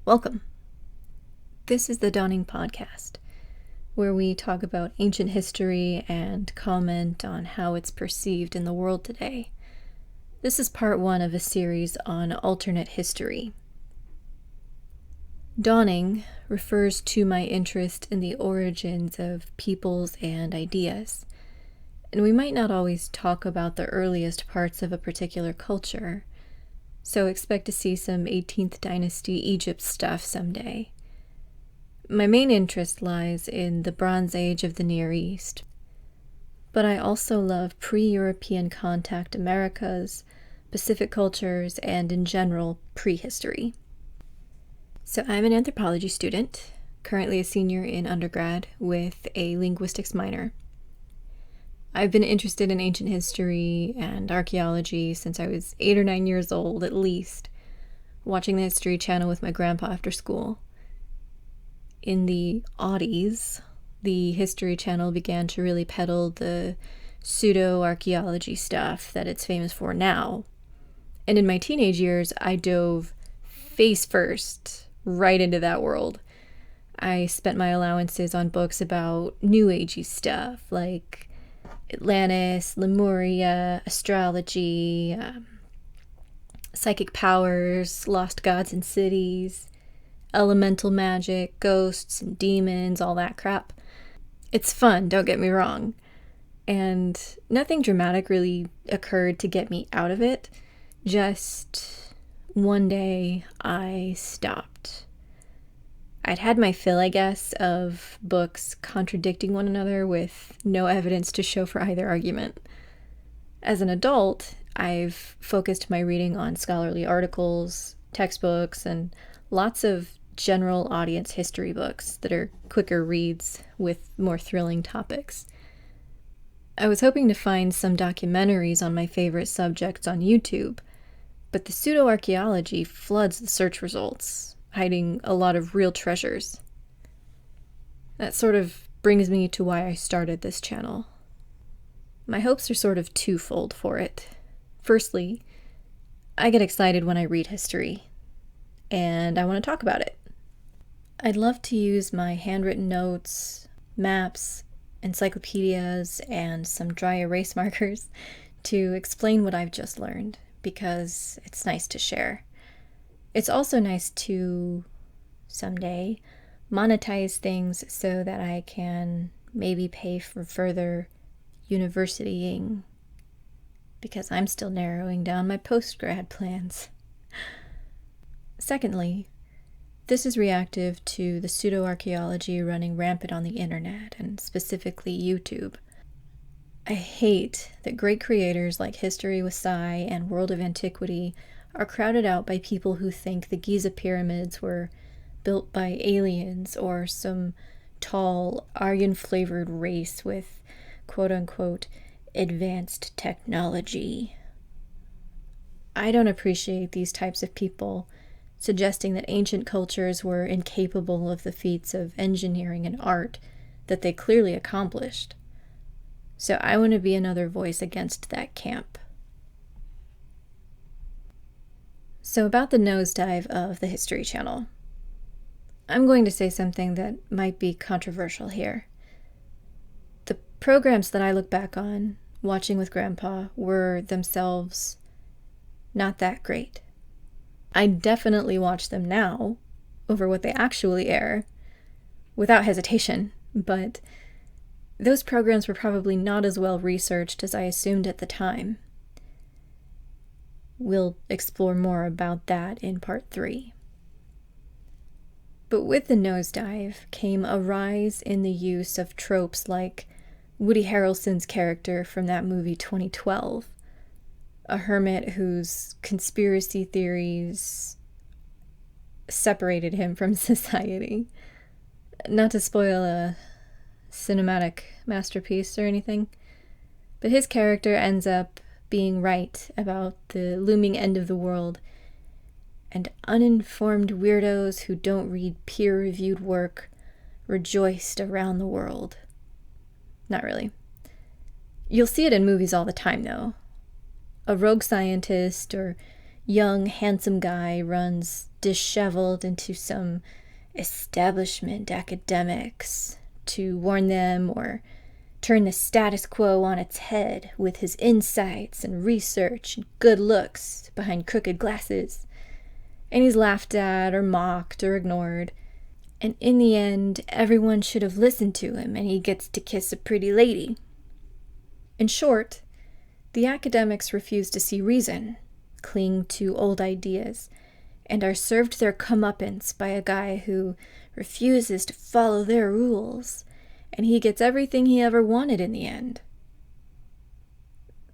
Welcome. This is the Dawning Podcast, where we talk about ancient history and comment on how it's perceived in the world today. This is part one of a series on alternate history. Dawning refers to my interest in the origins of peoples and ideas, and we might not always talk about the earliest parts of a particular culture, so expect to see some 18th dynasty Egypt stuff someday. My main interest lies in the Bronze Age of the Near East, but I also love pre-European contact Americas, Pacific cultures, and in general, prehistory. So I'm an anthropology student, currently a senior in undergrad with a linguistics minor. I've been interested in ancient history and archaeology since I was 8 or 9 years old at least, watching the History Channel with my grandpa after school. In the aughties, the History Channel began to really peddle the pseudo-archaeology stuff that it's famous for now. And in my teenage years, I dove face first right into that world. I spent my allowances on books about New Agey stuff like Atlantis, Lemuria, astrology, psychic powers, lost gods and cities, elemental magic, ghosts and demons, all that crap. It's fun, don't get me wrong. And nothing dramatic really occurred to get me out of it. Just one day I stopped. I'd had my fill, I guess, of books contradicting one another with no evidence to show for either argument. As an adult, I've focused my reading on scholarly articles, textbooks, and lots of general audience history books that are quicker reads with more thrilling topics. I was hoping to find some documentaries on my favorite subjects on YouTube, but the pseudo-archaeology floods the search results, hiding a lot of real treasures. That sort of brings me to why I started this channel. My hopes are sort of twofold for it. Firstly, I get excited when I read history, and I want to talk about it. I'd love to use my handwritten notes, maps, encyclopedias, and some dry erase markers to explain what I've just learned, because it's nice to share. It's also nice to, someday, monetize things so that I can maybe pay for further universitying, because I'm still narrowing down my post-grad plans. Secondly, this is reactive to the pseudo-archaeology running rampant on the internet, and specifically YouTube. I hate that great creators like History with Sai and World of Antiquity are crowded out by people who think the Giza pyramids were built by aliens or some tall, Aryan-flavored race with quote-unquote advanced technology. I don't appreciate these types of people suggesting that ancient cultures were incapable of the feats of engineering and art that they clearly accomplished. So I want to be another voice against that camp. So about the nosedive of the History Channel. I'm going to say something that might be controversial here. The programs that I look back on, watching with Grandpa, were themselves not that great. I definitely watch them now over what they actually air, without hesitation, but those programs were probably not as well researched as I assumed at the time. We'll explore more about that in part 3. But with the nosedive came a rise in the use of tropes like Woody Harrelson's character from that movie 2012, a hermit whose conspiracy theories separated him from society. Not to spoil a cinematic masterpiece or anything, but his character ends up being right about the looming end of the world, and uninformed weirdos who don't read peer-reviewed work rejoiced around the world. Not really. You'll see it in movies all the time, though. A rogue scientist or young, handsome guy runs disheveled into some establishment academics to warn them or turn the status quo on its head with his insights and research and good looks behind crooked glasses. And he's laughed at or mocked or ignored. And in the end, everyone should have listened to him and he gets to kiss a pretty lady. In short, the academics refuse to see reason, cling to old ideas, and are served their comeuppance by a guy who refuses to follow their rules, and he gets everything he ever wanted in the end.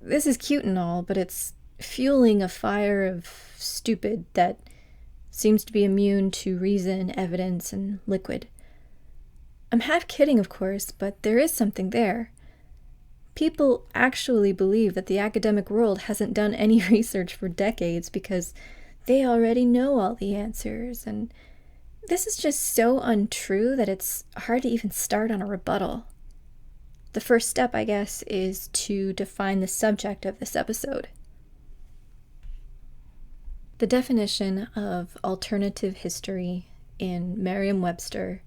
This is cute and all, but it's fueling a fire of stupid that seems to be immune to reason, evidence, and liquid. I'm half kidding, of course, but there is something there. People actually believe that the academic world hasn't done any research for decades because they already know all the answers, and this is just so untrue that it's hard to even start on a rebuttal. The first step, I guess, is to define the subject of this episode. The definition of alternative history in Merriam-Webster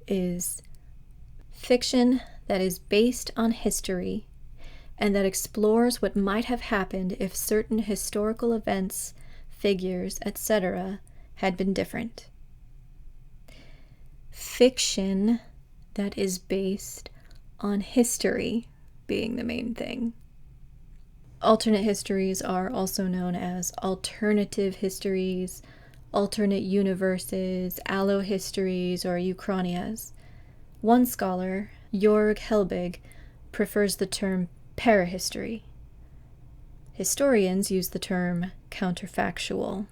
is fiction that is based on history and that explores what might have happened if certain historical events, figures, etc. had been different. Fiction that is based on history being the main thing. Alternate histories are also known as alternative histories, alternate universes, allohistories, or uchronias. One scholar, Jörg Helbig, prefers the term parahistory. Historians use the term counterfactual.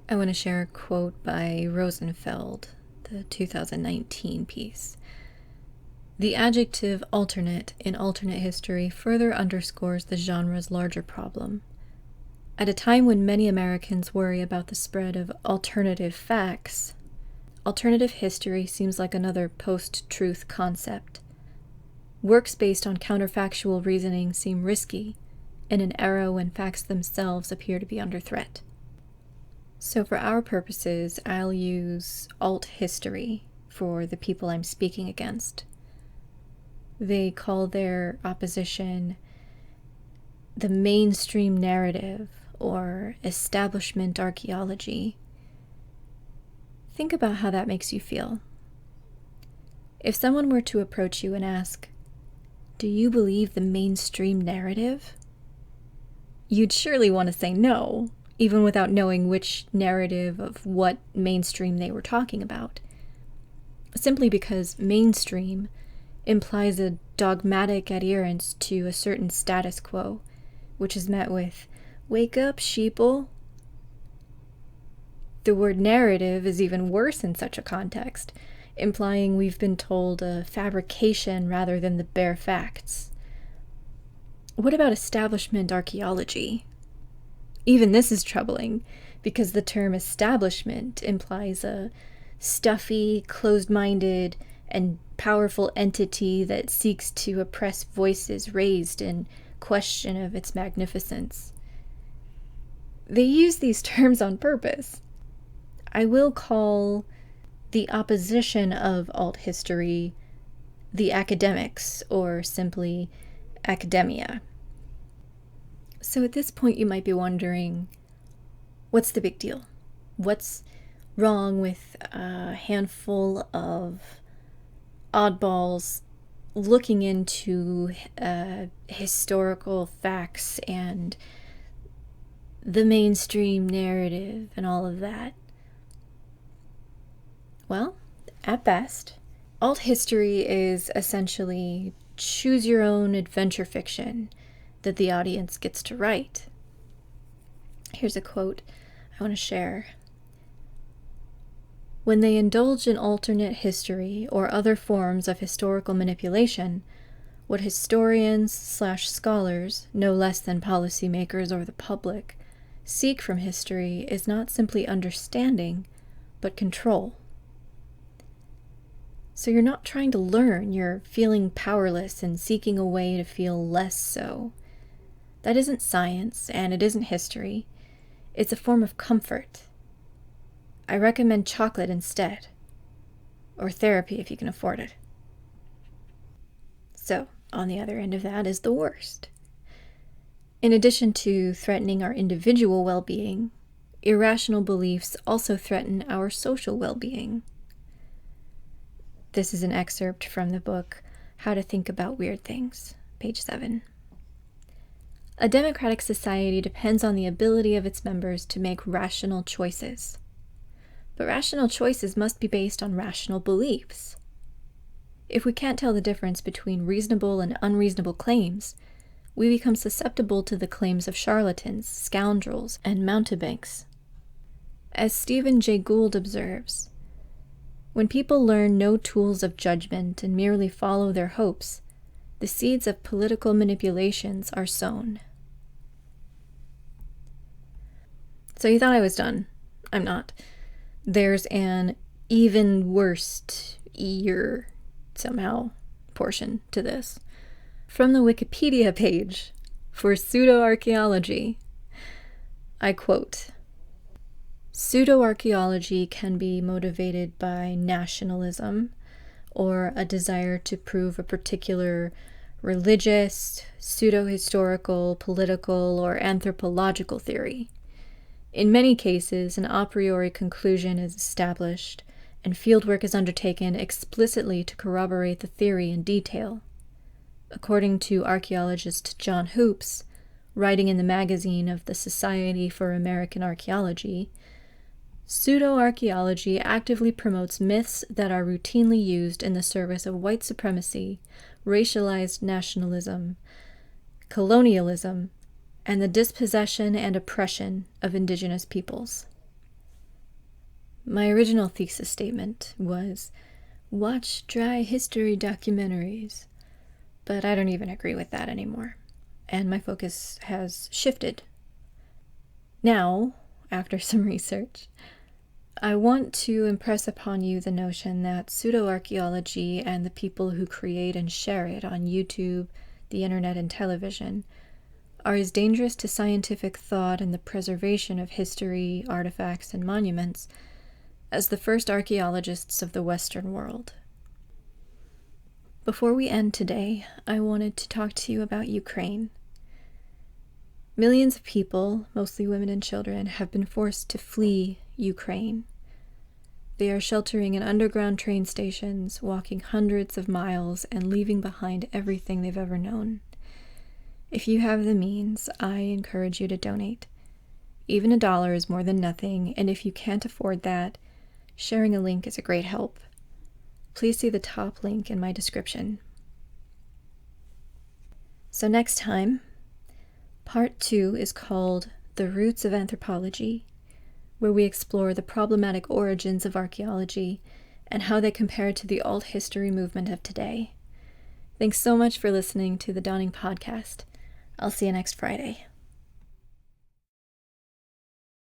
I want to share a quote by Rosenfeld, the 2019 piece. The adjective alternate in alternate history further underscores the genre's larger problem. At a time when many Americans worry about the spread of alternative facts, alternative history seems like another post-truth concept. Works based on counterfactual reasoning seem risky in an era when facts themselves appear to be under threat. So for our purposes, I'll use alt history for the people I'm speaking against. They call their opposition the mainstream narrative or establishment archaeology. Think about how that makes you feel. If someone were to approach you and ask, "Do you believe the mainstream narrative?" you'd surely want to say no, even without knowing which narrative of what mainstream they were talking about. Simply because mainstream implies a dogmatic adherence to a certain status quo, which is met with, "Wake up, sheeple." The word narrative is even worse in such a context, implying we've been told a fabrication rather than the bare facts. What about establishment archaeology? Even this is troubling, because the term establishment implies a stuffy, closed-minded, and powerful entity that seeks to oppress voices raised in question of its magnificence. They use these terms on purpose. I will call the opposition of alt history the academics, or simply academia. So at this point you might be wondering, what's the big deal? What's wrong with a handful of oddballs looking into historical facts and the mainstream narrative and all of that? Well, at best, alt history is essentially choose your own adventure fiction that the audience gets to write. Here's a quote I want to share. When they indulge in alternate history or other forms of historical manipulation, what historians/scholars, no less than policymakers or the public, seek from history is not simply understanding, but control. So you're not trying to learn, you're feeling powerless and seeking a way to feel less so. That isn't science, and it isn't history. It's a form of comfort. I recommend chocolate instead, or therapy if you can afford it. So, on the other end of that is the worst. In addition to threatening our individual well-being, irrational beliefs also threaten our social well-being. This is an excerpt from the book How to Think About Weird Things, page 7. A democratic society depends on the ability of its members to make rational choices. But rational choices must be based on rational beliefs. If we can't tell the difference between reasonable and unreasonable claims, we become susceptible to the claims of charlatans, scoundrels, and mountebanks. As Stephen Jay Gould observes, when people learn no tools of judgment and merely follow their hopes, the seeds of political manipulations are sown. So you thought I was done. I'm not. There's an even worse-ier, somehow, portion to this. From the Wikipedia page for pseudo-archaeology, I quote, "Pseudo-archaeology can be motivated by nationalism or a desire to prove a particular religious, pseudo-historical, political, or anthropological theory. In many cases, an a priori conclusion is established, and fieldwork is undertaken explicitly to corroborate the theory in detail. According to archaeologist John Hoops, writing in the magazine of the Society for American Archaeology, pseudo-archaeology actively promotes myths that are routinely used in the service of white supremacy, racialized nationalism, colonialism, and the dispossession and oppression of indigenous peoples." My original thesis statement was, watch dry history documentaries, but I don't even agree with that anymore, and my focus has shifted. Now, after some research, I want to impress upon you the notion that pseudo-archaeology and the people who create and share it on YouTube, the internet, and television are as dangerous to scientific thought and the preservation of history, artifacts, and monuments as the first archaeologists of the Western world. Before we end today, I wanted to talk to you about Ukraine. Millions of people, mostly women and children, have been forced to flee Ukraine. They are sheltering in underground train stations, walking hundreds of miles, and leaving behind everything they've ever known. If you have the means, I encourage you to donate. Even $1 is more than nothing, and if you can't afford that, sharing a link is a great help. Please see the top link in my description. So next time, Part 2 is called The Roots of Anthropology, where we explore the problematic origins of archaeology and how they compare to the alt history movement of today. Thanks so much for listening to the Dawning Podcast. I'll see you next Friday.